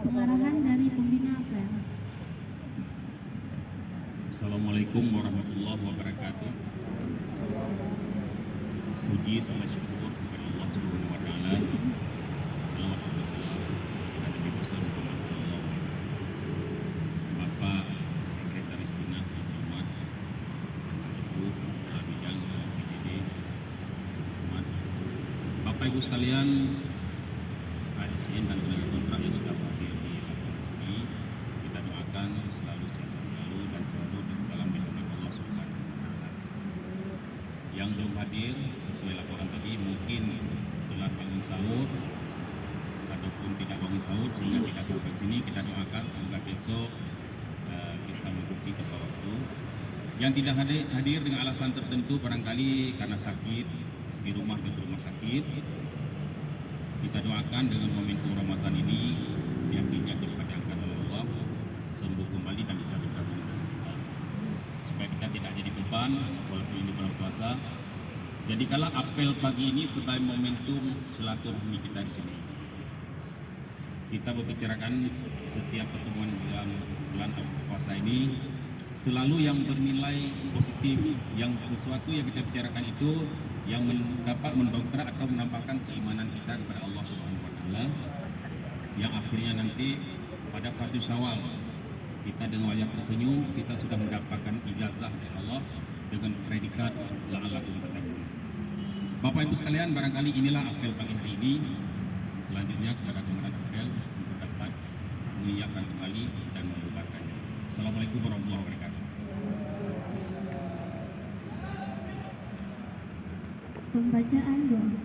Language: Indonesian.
Pengarahan dari pembina APEL. Assalamualaikum warahmatullahi wabarakatuh. Puji sama syukur kepada Allah Subhanahu wa taala. Salawat serta salam kepada Nabi besar Muhammad sallallahu alaihi wasallam. Bapak Sekretaris Dinas yang hormat, Ibu Kepala Bidang PJD, hormat Bapak Ibu sekalian, ASN dan tenaga kontrak yang sudah hadir di lapangan ini, kita doakan selalu sehat selalu dan selalu dalam lindungan Allah Subhanahu wa taala. Yang belum hadir sesuai laporan tadi mungkin telah bangun sahur ataupun tidak bangun sahur sehingga tidak sampai sini, kita doakan semoga besok bisa mengikuti tepat waktu. Yang tidak hadir dengan alasan tertentu barangkali karena sakit di rumah atau di rumah sakit, kita doakan dengan momentum Ramadan ini yang dipadamkan oleh Allah sembuh kembali dan bisa bergabung dengan kita, supaya kita tidak jadi beban walaupun ini bulan puasa. Jadi kalau apel pagi ini sebagai momentum silaturahmi kita di sini. Kita berbicarakan setiap pertemuan bulan puasa ini selalu yang bernilai positif, yang sesuatu yang kita bicarakan itu yang dapat mendongkrak atau menambahkan keimanan kita kepada Allah Subhanahu wa taala, yang akhirnya nanti pada 1 Syawal kita dengan wajah tersenyum kita sudah mendapatkan ijazah dari Allah dengan predikat la'allakum tattaqun. Bapak Ibu sekalian, barangkali inilah apel pagi hari ini. Selanjutnya kepada komandan apel untuk dapat menyiapkan kembali dan membubarkannya. Assalamualaikum warahmatullahi wabarakatuh. Pembacaan doa.